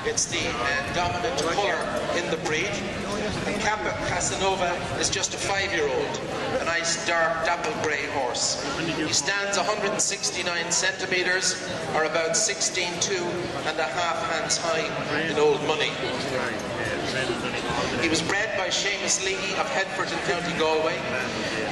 It's the dominant colour in the breed. Cappa Cassanova is just a 5-year-old, a nice dark dapple grey horse. He stands 169 centimetres, or about 16.2 and a half hands high in old money. He was bred by Seamus Leahy of Headfort in County Galway.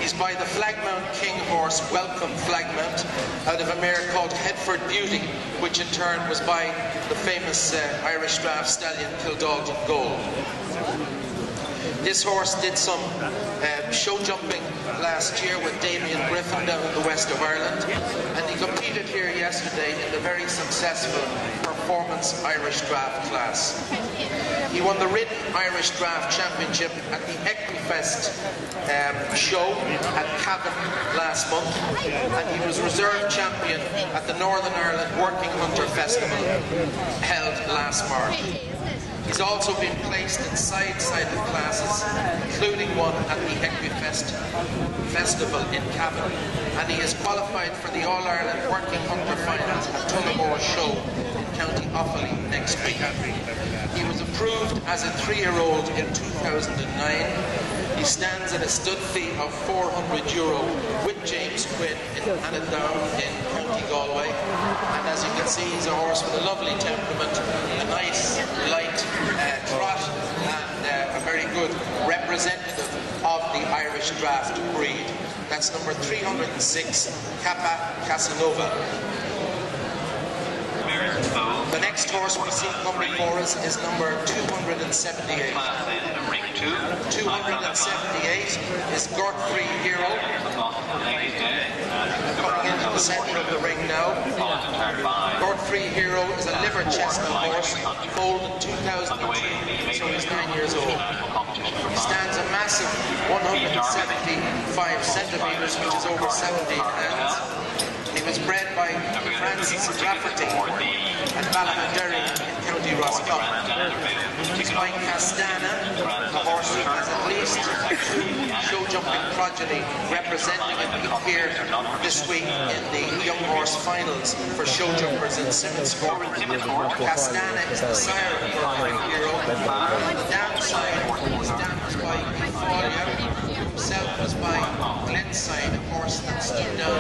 He's by the Flagmount King horse Welcome Flagmount out of a mare called Headfort Beauty, which in turn was by the famous Irish Draught Stallion Kildalton Gold. This horse did some show jumping last year with Damien Griffin down in the west of Ireland, and he competed here yesterday in the very successful Performance Irish Draught class. He won the Ridden Irish Draught Championship at the Equifest show at Cavan last month, and he was reserve champion at the Northern Ireland Working Hunter Festival held last March. He's also been placed in side-sided classes, including one at the Equifest Festival in Cavan, and he is qualified for the All-Ireland Working Hunter Finals at Tullamore Show in County Offaly next week. He was approved as a 3-year-old in 2009. He stands at a stud fee of €400 with James Quinn in Shenandoah in County Galway. And as you can see, he's a horse with a lovely temperament, a nice, light trot, and a very good representative of the Irish Draught breed. That's number 306, Cappa Cassanova. The next horse we see coming for us is number 278. 278 is Godfrey Hero. Coming into the centre of the ring now. Godfrey Hero is a liver chestnut horse, foaled in 2002, so he's 9 years old. He stands a massive 175 centimetres, which is over 17 hands. He was bred by Francis Rafferty at Ballineen in County Roscommon. He's by Castana, a horse who has at least 2 show jumping progeny representing him here this week in the Young Horse Finals for show jumpers in Simmons Court. Castana is the sire of Godfrey Hero. The downside is damaged by Euphoria. Himself was by Glenside, a horse that stood down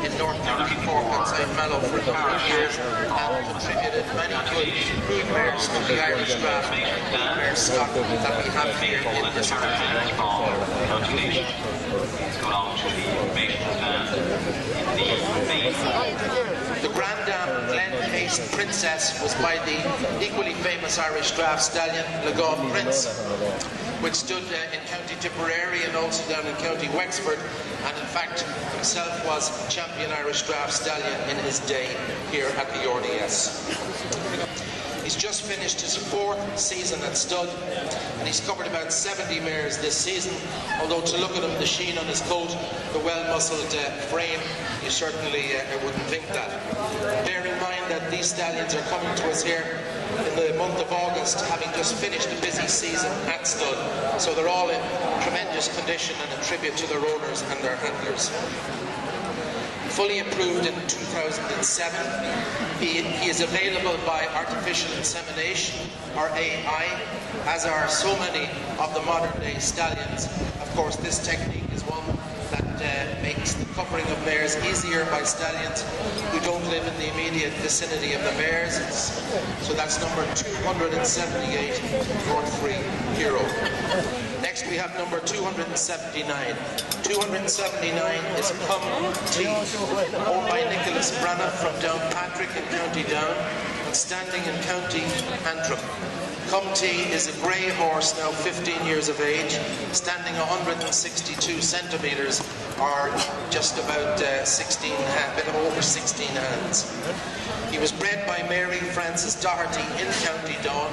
in North County Cork outside Mallow for a number of years and contributed many good brood mares to the Irish Draught mare stock that we have here in this country. The Grand Dame Glen Case Princess was by the equally famous Irish Draught Stallion Lagon Prince, which stood in County Tipperary and also down in County Wexford, and in fact himself was champion Irish Draught Stallion in his day here at the RDS. He's just finished his 4th season at stud, and he's covered about 70 mares this season, although to look at him, the sheen on his coat, the well-muscled frame, you certainly wouldn't think that. Bear in mind that these stallions are coming to us here in the month of August, having just finished a busy season at stud, so they're all in tremendous condition and a tribute to their owners and their handlers. Fully approved in 2007, he is available by artificial insemination, or AI, as are so many of the modern day stallions. Of course, this technique is one that makes the covering of mares easier by stallions who don't live in the immediate vicinity of the mares. So that's number 278, Godfrey Hero. Next we have number 279. 279 is Come Tea, owned by Nicholas Branagh from Downpatrick in County Down, and standing in County Antrim. Come Tea is a grey horse, now 15 years of age, standing 162 centimetres, or just about a bit over 16 hands. He was bred by Mary Frances Doherty in County Down,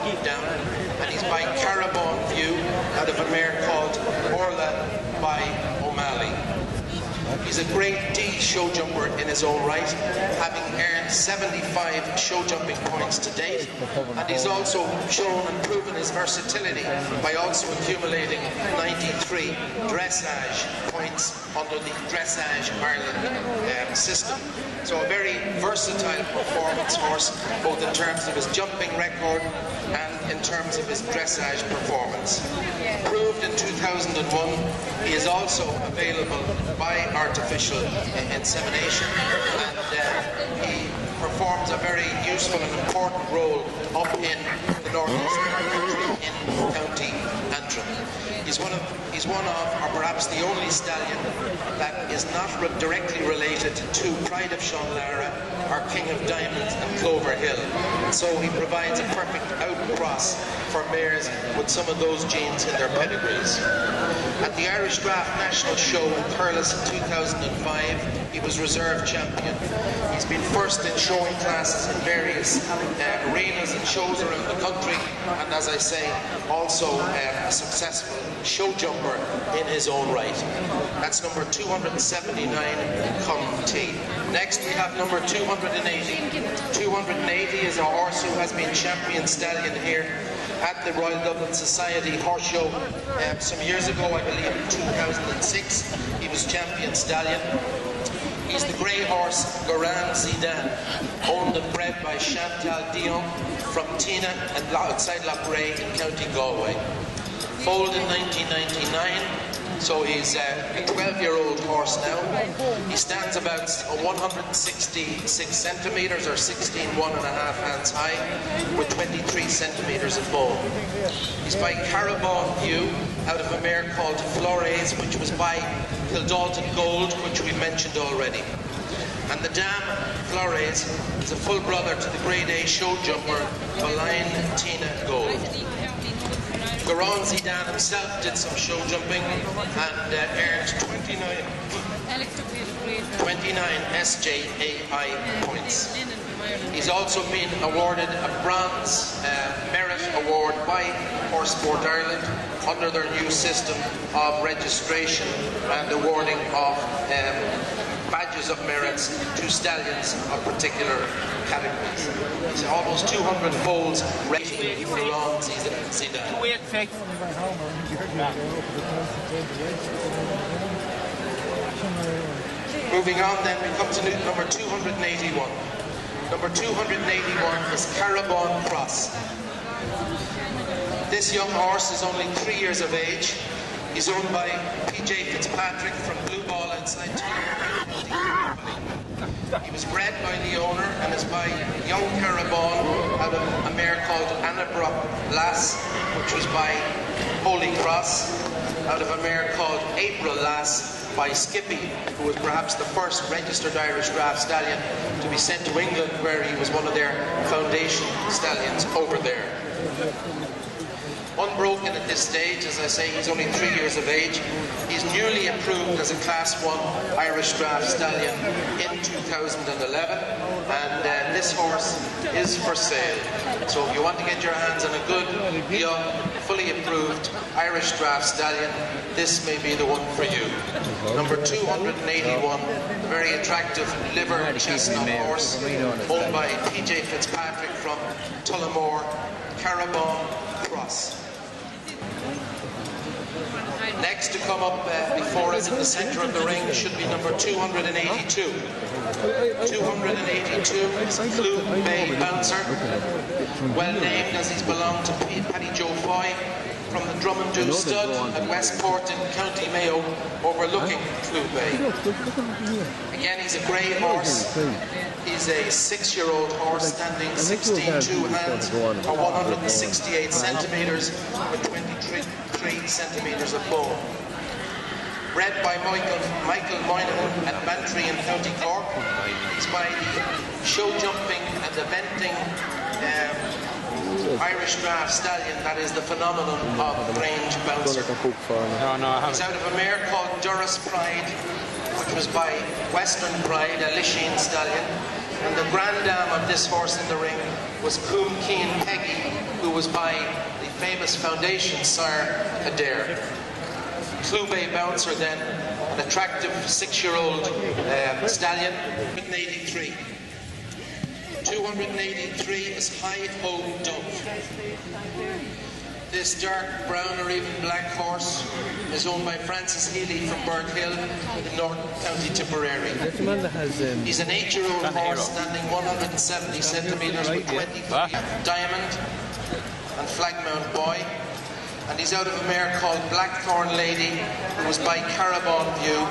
and he's by Carabon View out of a mare called Orla by O'Malley. He's a Grade D show jumper in his own right, having earned 75 show jumping points to date, and he's also shown and proven his versatility by also accumulating 93 dressage points under the Dressage Ireland system. So a very versatile performance horse, both in terms of his jumping record and in terms of his dressage performance. Approved in 2001, he is also available by artificial insemination, and he performs a very useful and important role up in the northeast of the country in County Antrim. He's one of, or perhaps the only stallion that is not directly related to Pride of Shenandoah or King of Diamonds and Clover Hill. So he provides a perfect outcross for mares with some of those genes in their pedigrees. At the Irish Draught National Show in Thurles in 2005, he was reserve champion. He's been first in showing classes in various arenas and shows around the country, and as I say, also a successful show jumper in his own right. That's number 279, Come T. Next we have number 280. 280 is a horse who has been champion stallion here at the Royal Dublin Society Horse Show some years ago, I believe in 2006. He was champion stallion. He's the grey horse Grand Zidane, owned and bred by Chantal Dion from Tina and outside Lochray in County Galway. Foaled in 1999, so he's a 12-year-old horse now. He stands about 166 centimetres or 16 1.5 hands high with 23 centimetres of bone. He's by Carabon View out of a mare called Flores, which was by Kildalton Gold, which we mentioned already. And the dam, Flores, is a full brother to the Grade A show jumper, Ballineen Gold. Grand Zidane himself did some show jumping and earned 29 SJAI points. He's also been awarded a Bronze Merit Award by Horse Sport Ireland under their new system of registration and awarding of badges of merits to stallions of particular categories. He's almost 200 foals rating for Grand Zidane. Moving on then, we come to number 281. Number 281 is Carabon Cross. This young horse is only 3 years of age. He's owned by PJ Fitzpatrick from Blue Ball outside Tullamore. He was bred by the owner and is by young Carabon out of a mare called Annabrook Lass, which was by Holy Cross, out of a mare called April Lass by Skippy, who was perhaps the first registered Irish Draught stallion to be sent to England, where he was one of their foundation stallions over there. Unbroken at this stage, as I say, he's only 3 years of age. He's newly approved as a Class 1 Irish Draught stallion in 2011, and this horse is for sale. So if you want to get your hands on a good, young, fully approved Irish Draught stallion, this may be the one for you. Number 281, very attractive liver chestnut horse, owned by PJ Fitzpatrick from Tullamore, Carabon Cross. Next to come up before us in the centre of the ring should be number 282. 282 is Clue Bay Bouncer, well named as he's belonged to Paddy Joe Foy from the Drummondoo Stud at Westport in County Mayo, overlooking Clue Bay. Again, he's a grey horse. He's a 6-year-old horse standing 16 2 hands or 168 centimetres with 23 centimetres of bone. Bred by Michael Moynihan at Bantry in County Cork. He's by the show jumping and eventing Irish Draught stallion that is the phenomenon of Grange Bouncer. He's out of a mare called Durras Pride, which was by Western Pride, a Lisheen stallion, and the grand dam of this horse in the ring was Coombe Keen Peggy, who was by the famous foundation sire Adair. Clue Bay Bouncer then, an attractive 6-year-old stallion, 283. 283 is Heigh Ho Dubh. This dark brown or even black horse is owned by Francis Healy from Burnt Hill in Northern County Tipperary. He's an 8-year-old horse standing 170 centimetres with 20 diamond and flagmount boy. And he's out of a mare called Blackthorn Lady, who was by Caravan View,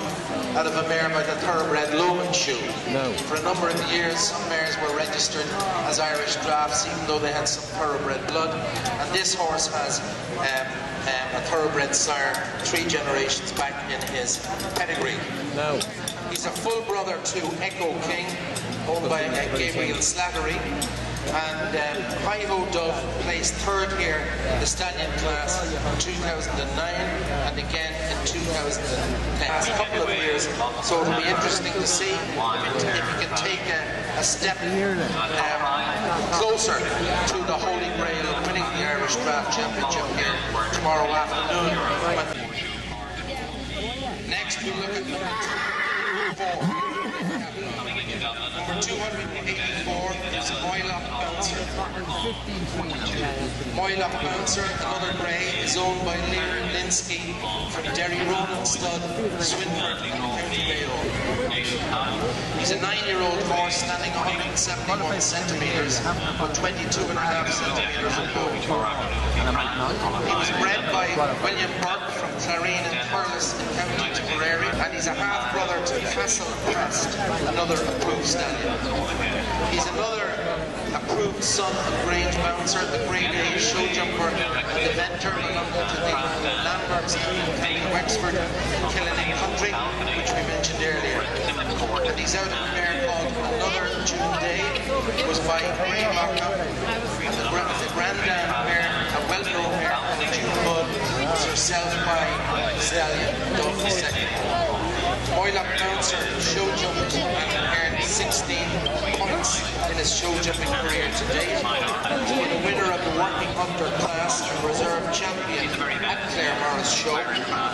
out of a mare by the thoroughbred Loman Shoe. For a number of years, some mares were registered as Irish drafts, even though they had some thoroughbred blood. And this horse has a thoroughbred sire 3 generations back in his pedigree. He's a full brother to Echo King, owned by Gabriel Slattery. And Heigh Ho Dubh placed 3rd here in the Stallion class in 2009 and again in 2010. A couple of years, so it'll be interesting to see if he can take a step closer to the Holy Grail of winning the Irish Draft Championship here tomorrow afternoon. Next we look at number 204. Number 284 is Moylock Bouncer. Moylock Bouncer, another grey, is owned by Lear Linsky from Derry Ronan Stud, Swinford, County Mayo. He's a 9-year-old horse standing 171 centimetres with 22.5 centimetres of bone. He was bred by William Burke from Clarine and Thurles in County Tipperary, and he's a half-brother to Castle Crest, another approved stallion. He's another approved son of Grange Bouncer, the Grade A show jumper, and the mentor belonging to the Lamberts in County Wexford, Killinane Country, which we mentioned earlier. And he's out of a mare called Another June Day, was by Ray Markham, and the granddam mare, a well-known mare called June Bud, was herself by Stallion, Dublin II. Moylock Bouncer show jumped and earned 16 points in his show jumping career to date. The winner of the Working Hunter class and reserve champion at Clare Morris Show.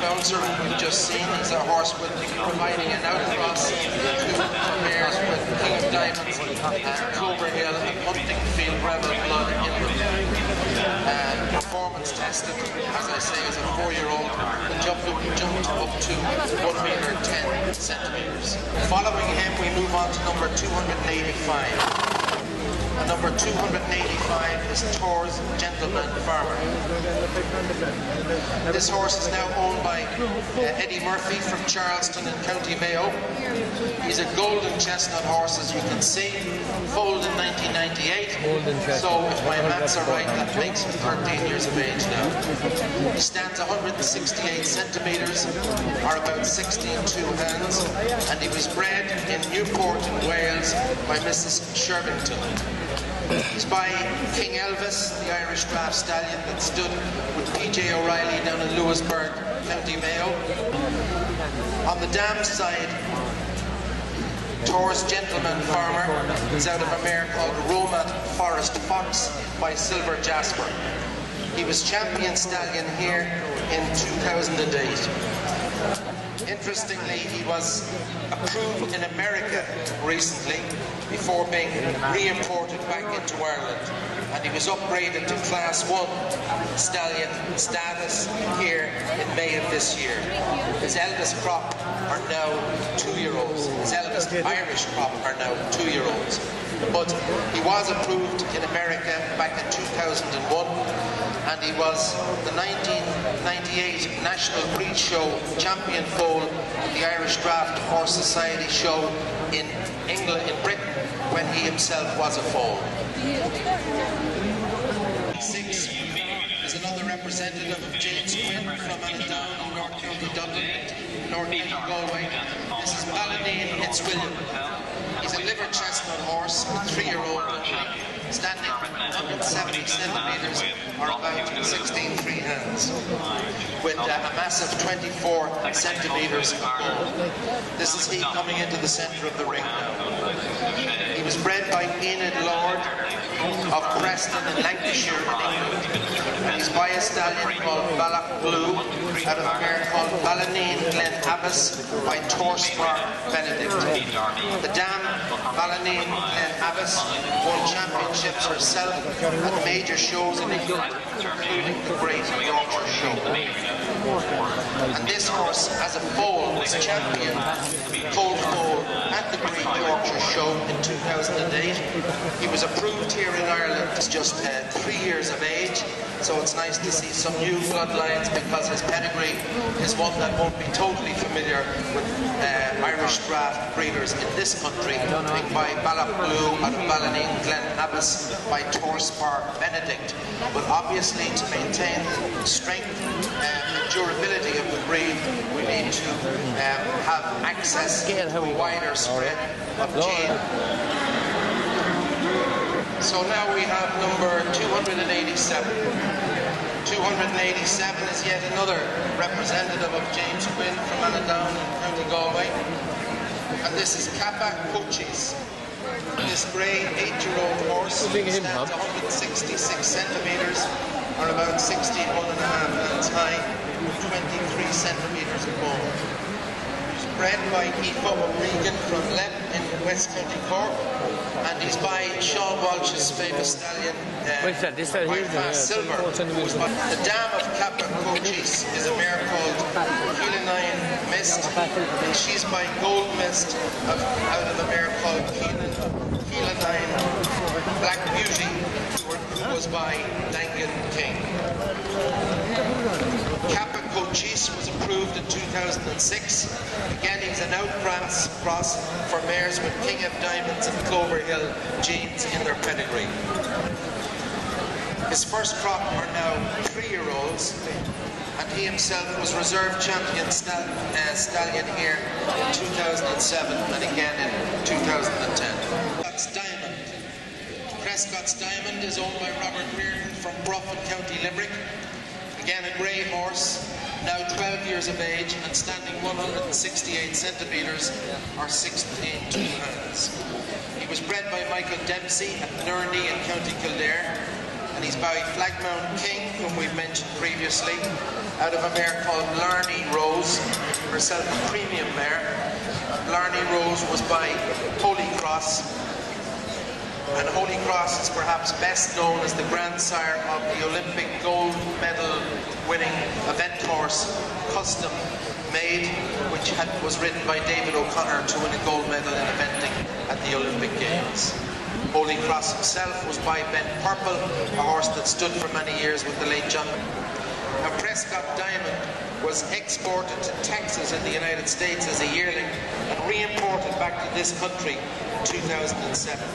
Bouncer, we've just seen, is a horse with providing an outcross to mares with King of Diamonds and Clover Hill and Hunting Field Gravel blood in them. Performance tested, as I say, as a 4-year-old, the jumped up to 1 metre 10 centimetres. Following him, we move on to number 285. And number 285 is Tor's Gentleman Farmer. This horse is now owned by Eddie Murphy from Charleston in County Mayo. He's a golden chestnut horse, as you can see, foaled in 1998. So if my maths are right, that makes him 13 years of age now. He stands 168 centimetres, or about 16 hands, and he was bred in Newport in Wales by Mrs. Shervington. He's by King Elvis, the Irish draft stallion that stood with P.J. O'Reilly down in Lewisburg, County Mayo. On the dam side, Tor's Gentleman Farmer is out of a mare called Romat Forest Fox by Silver Jasper. He was champion stallion here in 2008. Interestingly, he was approved in America recently before being re-imported back into Ireland, and he was upgraded to Class 1 stallion status here in May of this year. His eldest crop are now 2-year-olds. His eldest Irish crop are now 2-year-olds. But he was approved in America back in 2001, and he was the 1998 National Breed Show champion foal at the Irish Draft Horse Society show in England, in Britain, when he himself was a foal. 6 is another representative of James Quinn from Shenandoah, North County Dublin, North County Galway. This is Ballineen Its William. He's a liver chestnut horse, a 3-year-old standing 170 centimetres, or about 16 free hands, with a massive 24 centimetres of bone. This is he coming into the centre of the ring now. He was bred by Enid Lord of Preston in Lancashire in England, and he's by a stallion called Balloch Blue out of a mare called Ballineen Abbas by Torspar Benedict. The dam Ballineen Abbas won championships herself at major shows in England including the Great Yorkshire Show. And this horse, as a foal, was champion Colt Foal at the Great Yorkshire Show in 2008. He was approved here in Ireland as just 3 years of age, so it's nice to see some new bloodlines because his pedigree is one that won't be totally familiar with Irish draft breeders in this country, being by Balloch Blue out of Ballineen Its William, by Torspar Benedict. But obviously, to maintain the strength and durability of the breed, we need to have access to a wider spread of gene. So now we have number 287. 287 is yet another representative of James Quinn from Shenandoah in County Galway. And this is Cappa Cochise. This grey 8-year-old horse stands 166 centimetres, or about 61.5 hands high, 23 centimetres of bone. He's bred by Heigh Ho Dubh from Lep in West County Cork, and he's by Sean Walsh's famous stallion, Silver. The dam of Cappa Cochise is a mare called Ballineen Mist, and she's by Gold Mist out of a mare called Ballineen Black Beauty, who was by Dangan King. Cappa Cochise was approved in 2006. Again, he's an outcross for mares with King of Diamonds and Clover Hill genes in their pedigree. His first crop are now 3-year-olds, and he himself was reserve champion stallion here in 2007 and again in 2010. Prescott's Diamond. Prescott's Diamond is owned by Robert Reardon from Bruff in County Limerick. Again, a grey horse, now 12 years of age and standing 168 centimetres or 16 hands. He was bred by Michael Dempsey at Nerney in County Kildare, and he's by Flagmount King, whom we've mentioned previously, out of a mare called Blarney Rose, herself a premium mare. Blarney Rose was by Holy Cross, and Holy Cross is perhaps best known as the grandsire of the Olympic gold medal winning event horse, Custom Made, which was ridden by David O'Connor to win a gold medal in eventing at the Olympic Games. Holy Cross himself was by Ben Purple, a horse that stood for many years with the late John. Now, Prescott Diamond was exported to Texas in the United States as a yearling and re-imported back to this country in 2007.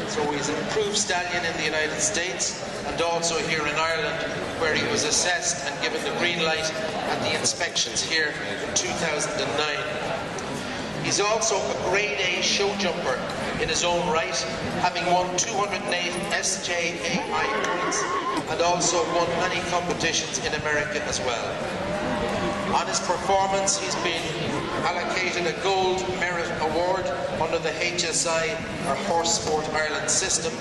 So he's an approved stallion in the United States and also here in Ireland, where he was assessed and given the green light at the inspections here in 2009. He's also a Grade A show jumper in his own right, having won 208 SJAI points and also won many competitions in America as well. On his performance, he's been allocated a Gold Merit Award under the HSI, or Horse Sport Ireland system,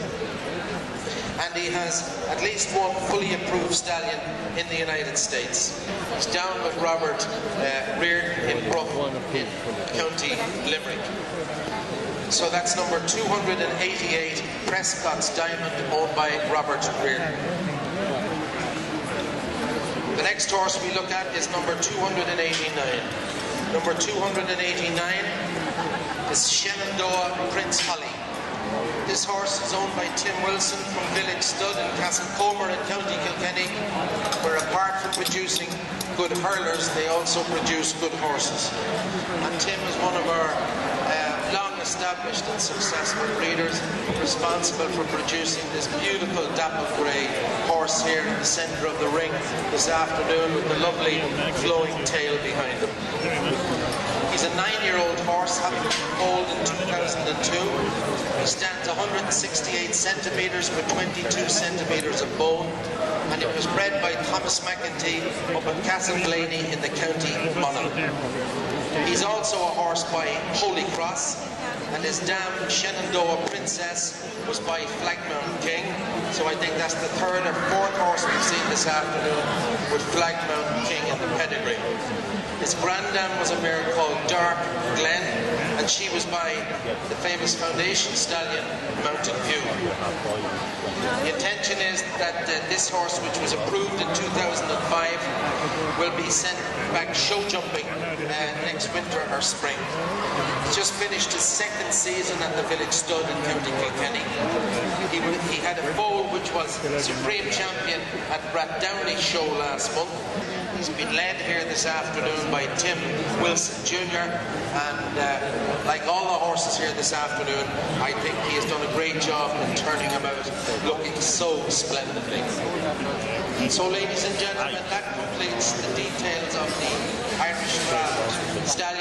and he has at least one fully approved stallion in the United States. He's down with Robert Reardon in Bruff in County Limerick. So that's number 288, Prescott's Diamond, owned by Robert Reardon. The next horse we look at is number 289. Number 289 is Shenandoah Prince Holly. This horse is owned by Tim Wilson from Village Stud in Castlecomer in County Kilkenny, where apart from producing good hurlers, they also produce good horses. And Tim is one of our long-established and successful breeders, responsible for producing this beautiful dapple grey horse here in the centre of the ring this afternoon with the lovely flowing tail behind him. He's a 9-year-old horse, having been foaled in 2002. He stands 168 centimetres with 22 centimetres of bone, and it was bred by Thomas McEntee up at Castleblaney in the County Monaghan. He's also a horse by Holy Cross, and his dam, Shenandoah Princess, was by Flagmount King. So I think that's the third or fourth horse we've seen this afternoon with Flagmount King in the pedigree. His granddam was a mare called Dark Glen, and she was by the famous foundation stallion Mountain View. The intention is that this horse, which was approved in 2005, will be sent back show jumping next winter or spring. He's just finished his second season at the Village Stud in County Kilkenny. He had a foal which was Supreme Champion at Rathdowney Show last month. He's been led here this afternoon by Tim Wilson Jr. and like all the horses here this afternoon, I think he has done a great job in turning him out looking so splendidly. So ladies and gentlemen, that completes the details of the Irish Draught Stallion